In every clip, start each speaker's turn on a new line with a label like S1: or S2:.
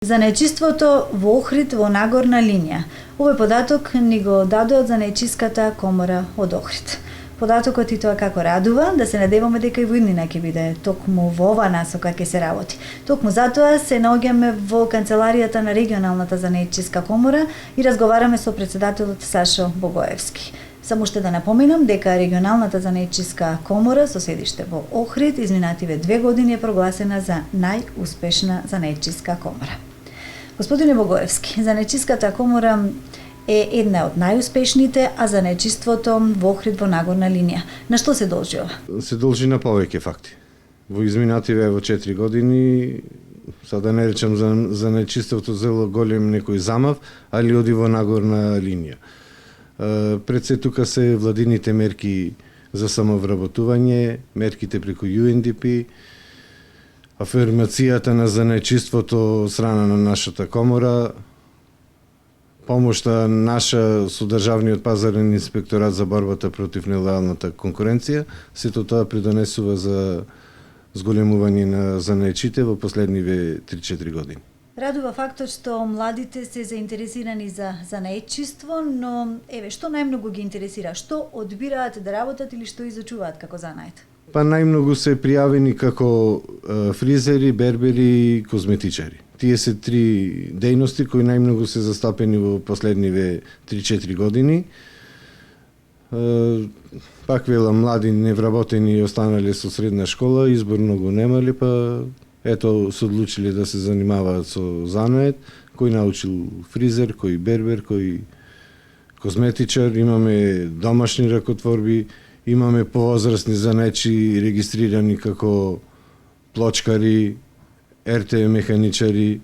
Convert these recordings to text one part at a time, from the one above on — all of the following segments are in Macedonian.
S1: Занечиството во Охрид во нагорна линија. Овој податок ни го дадоа Занечиската комора од Охрид. Податокот и тоа како радува, да се надеваме дека и во иднина ќе биде токму во оваа насока ќе се работи. Токму затоа се наоѓаме во канцеларијата на регионалната Занечиска комора и разговараме со председателот Сашо Богоевски. Само уште да напоменам дека регионалната Занечиска комора со седиште во Охрид изминативе 2 години е прогласена за најуспешна Занечиска комора. Господине Богоевски, Занечиската комора е една од најуспешните, а занечиството во Охрид во нагорна линија. На што се должи ова?
S2: Се должи на повеќе факти. Во изминативе во 4 години, сега да не речам за нечиството зело голем некој замав, али оди во нагорна линија. Пред се тука се владините мерки за самовработување, мерките преку UNDP, афирмацијата на занечиството од страна на нашата комора, помошта наша со Државниот пазарен инспекторат за борбата против нелојалната конкуренција, сето тоа придонесува за зголемување на занечите во последниве 3-4 години.
S1: Радува фактот што младите се заинтересирани за занаетчиство, но што најмногу ги интересира? Што одбираат да работат или што изучуваат како занает?
S2: Па најмногу се пријавени како фризери, бербери и козметичари. Тие се три дејности кои најмногу се застапени во последниве 3-4 години. Пак велам, млади невработени останале со средна школа, избор многу немале, па ето се одлучиле да се занимаваат со занает, кој научил фризер, кој бербер, кој козметичар, имаме домашни ракотворби, имаме повозрастни занаетчи регистрирани како плочкари, РТ механичари,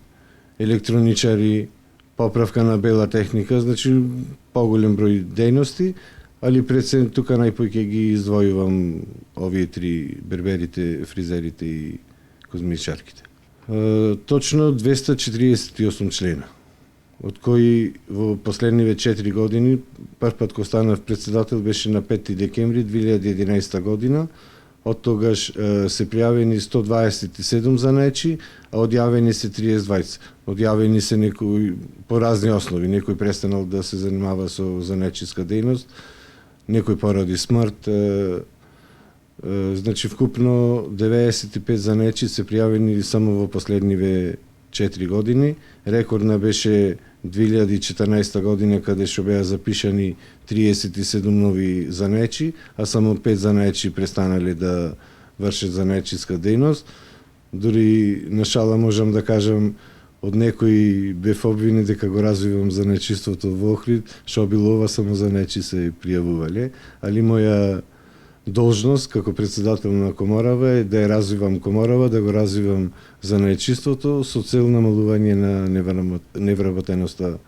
S2: електроничари, поправка на бела техника, значи поголем број дејности, али пред се тука најпоќе ги издвојувам овие три: берберите, фризерите и козметичарките. Точно 248 члена, од кои во последниве 4 години, првпат кога станав председател беше на 5 декември 2011 година, од тогаш се пријавени 127 занаечи, а одјавени се 32. Одјавени се некои по разни основи, некој престанал да се занимава со занаечиска дејност, некој поради смрт, значи вкупно 95 занаечи се пријавени само во последниве 4 години. Рекордна беше 2014 година, каде што беа запишани 37 нови занаечи, а само 5 занаечи престанале да вршат занаечиска дејност. Дури на шала можам да кажам, од некои бев обвинет дека го развивам занаечиството во Охрид, што билова само занаечи се пријавувале, али моја должност како председател на коморава е да ја развивам коморава, да го развивам занаечиството со цел намалување на невработеноста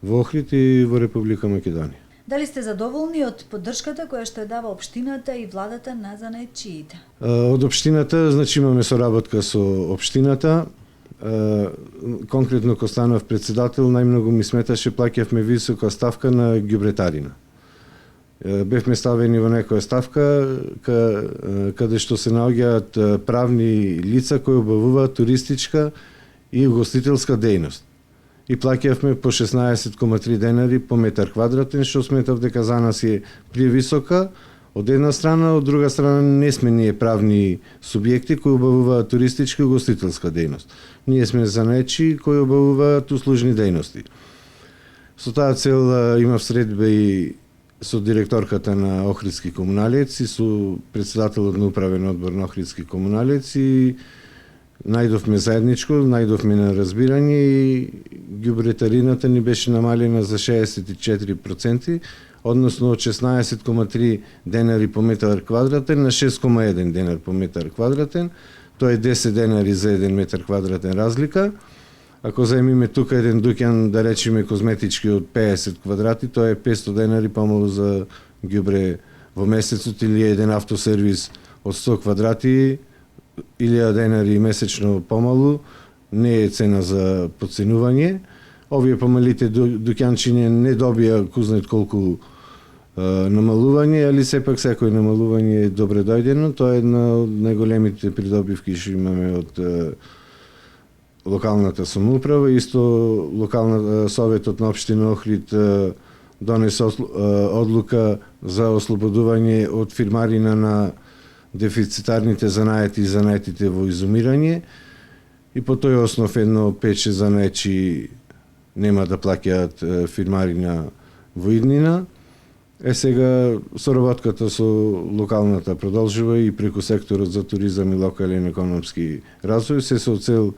S2: во Охрид и во Република Македонија.
S1: Дали сте задоволни од поддршката која што ја дава општината и владата на занаетчиите?
S2: Од општината, значи имаме соработка со општината. Конкретно кога станав председател, најмногу ми сметаше плаќавме висока ставка на ѓубретарина. Бевме ставени во некоја ставка каде што се наоѓаат правни лица кои обавуваат туристичка и угостителска дејност. И плаќавме по 16,3 денари по метар квадратен, што сметав дека за нас е привисока од една страна, од друга страна не сме ние правни субјекти кои обавуваат туристичка и угостителска дејност. Ние сме занаетчи кои обавуваат услужни дејности. Со таа цел имав средба и со директорката на Охридски комуналец и со председателот на управен одбор на Охридски комуналец и најдовме заедничко, најдовме на разбирање и ѓубретарината ни беше намалена за 64%, односно од 16,3 денари по метар квадратен на 6,1 денар по метар квадратен. Тоа е 10 денари за 1 метар квадратен разлика. Ако заемиме тука еден дуќан, да речеме козметички од 50 квадрати, тоа е 500 денари помалу за ѓубре во месецот, или еден автосервис од 100 квадрати, 1000 денари месечно помалу, не е цена за подценување. Овие помалите дуќанчиња не добија кузнет колку намалување, али сепак секој намалување е добре дојдено. Тоа е една од најголемите придобивки што имаме од локалната самоуправа, исто Советот на општина Охрид донесе одлука за ослободување од фирмарина на дефицитарните занаети и занаетите во изумирање, и по тој основ едно 5-6 занаечи нема да плаќаат фирмарина во иднина. Сега соработката со локалната продолжува и преку секторот за туризам и локален економски развој, се со цел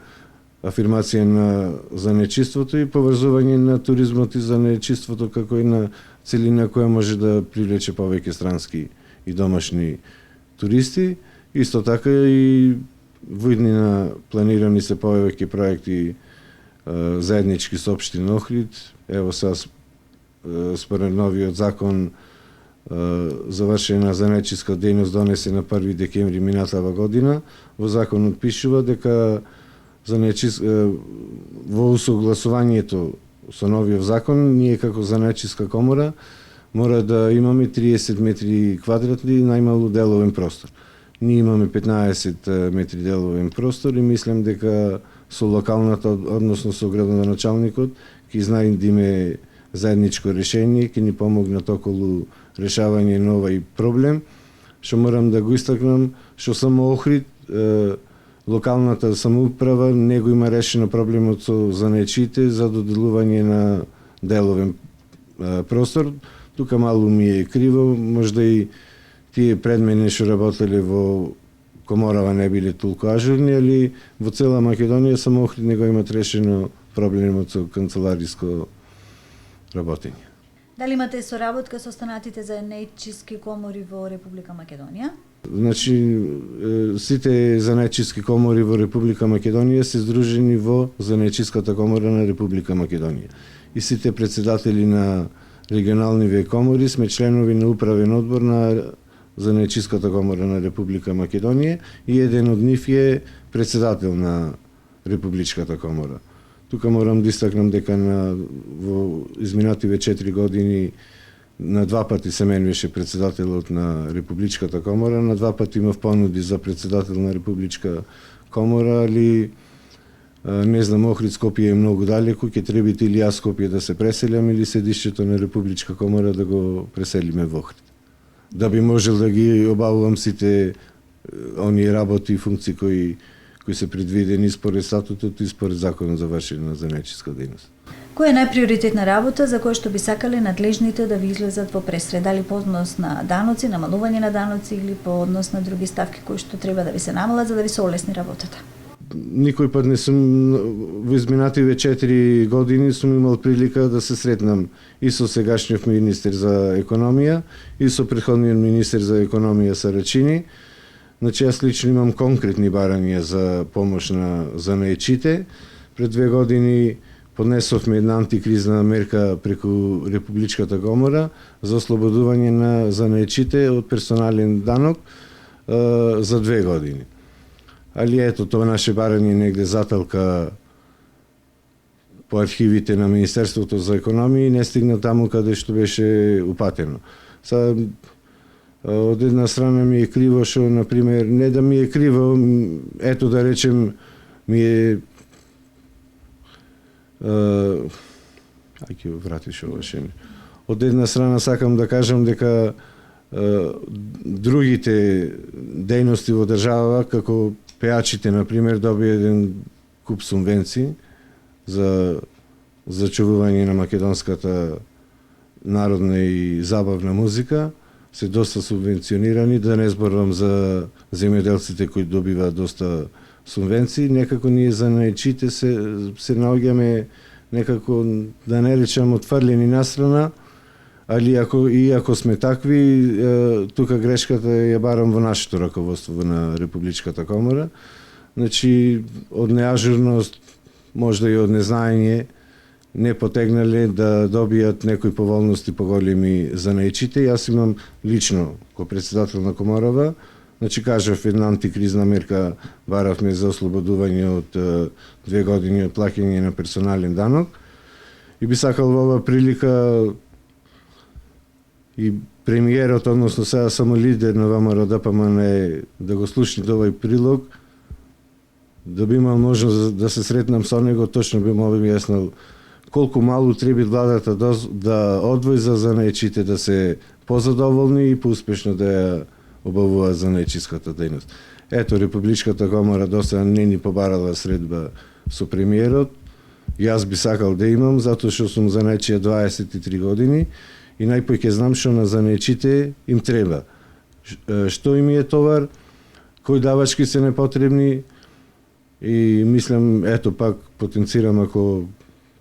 S2: афирмација на занечиството и поврзување на туризмот и занечиството како една целина која може да привлече повеќе странски и домашни туристи. Исто така и во иднина планирани се повеќе проекти заеднички со општина Охрид. Ево сега според новиот закон завршена занечиска дејност донесе на 1 декември минатава година. Во законот пишува дека во усогласувањето со новиот закон, ние како занечиска комора мора да имаме 30 метри квадратни најмалу деловен простор. Ние имаме 15 метри деловен простор и мислам дека со локалната, односно со градоначалникот, ќе знајдеме заедничко решение, ќе ни помогнат околу решавање на овој проблем. Што морам да го истакнам, што само Охрид, локалната самоуправа не го има решено проблемот со занечите за доделување на деловен простор. Тука малку ми е криво, можда и тие пред мене што работеле во коморава не биле толку ажурни, али во цела Македонија само Охрид не го имат решено проблемот со канцелариско работење.
S1: Дали имате соработка со останатите занаечиски комори во Република Македонија?
S2: Значи, сите занаечиски комори во Република Македонија се здружени во Занаечиската комора на Република Македонија. И сите председатели на регионалниве комори сме членови на управен одбор на Занаечиската комора на Република Македонија и еден од нив е председател на Републичката комора. Тука морам да истакнам дека во изминативе 4 години на 2 пати се менуваше председателот на Републичката комора, на 2 пати имав понуди за председател на Републичка комора, али не знам, Охрид Скопје е многу далеку, ќе требите или јас Скопје да се преселам или седишчето на Републичка комора да го преселиме во Охрид. Да би можел да ги обавувам сите оние работи и функции кои се предвидени според статутот и според законот за вршење на занечиска дејност.
S1: Која е најприоритетна работа за која што би сакале надлежните да ви излезат во пресред? Дали по однос на даноци, намалување на даноци или по однос на други ставки кои што треба да ви се намалат за да ви се олесни работата?
S2: Никој пат не сум во изминативе 4 години сум имал прилика да се сретнам и со сегашниот министер за економија и со претходниот министер за економија Сарачини. Значи, јас лично имам конкретни барања за помош на занаечите. Пред 2 години поднесовме една антикризна мерка преку Републичката комора за ослободување на занаечите од персонален данок за 2 години. Али ето, тоа наше барање негде заталка по архивите на Министерството за економија и не стигна таму каде што беше упатено. Од една страна ми е криво што, например, не да ми е криво, ето да речем, ми е ќе вратиш ова шеме. Од една страна сакам да кажам дека другите дејности во држава, како пеачите, например, добија еден куп субвенции за зачувување на македонската народна и забавна музика, се доста субвенционирани, да не зборувам за земјоделците кои добиваат доста субвенции. Некако ние занаечите се наоѓаме некако, да не речем, отфрлени настрана, али ако сме такви, тука грешката ја барам во нашето раководство на Републичката комора. Значи, од неажурност, можда и од незнаење, не потегнале да добијат некои поволности поголеми занаечите. Јас имам лично, ко председател на коморава, значи кажав една антикризна мерка, баравме за ослободување од 2 години од плаќање на персонален данок. И би сакал во ова прилика и премиерот, односно сега само лидер на ВМРО ДПМН, да го слушне овој прилог, да би имал можност да се сретнам со него, точно би му објаснил колку малу треба владата да одвои за занаечите, да се позадоволни и поуспешно да ја обавува занаечиската дејност. Ето, Републичката комора досега не ни побарала средба со премиерот. Јас би сакал да имам, затоа што сум занаечија 23 години и најпој ќе знам што на занаечите им треба. Што им е товар, кои давачки се непотребни и мислам, ето пак потенцирам ако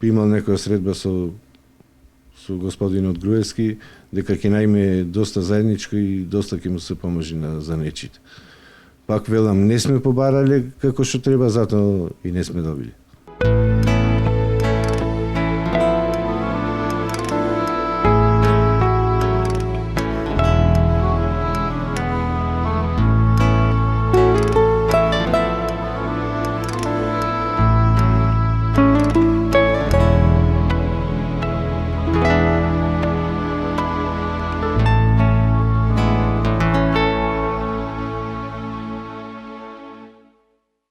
S2: би имал некоја средба со господинот Груевски, дека ќе најме доста заедничко и доста ќе му се поможи на занаечите. Пак велам, не сме побарале како што треба, затоа и не сме добили.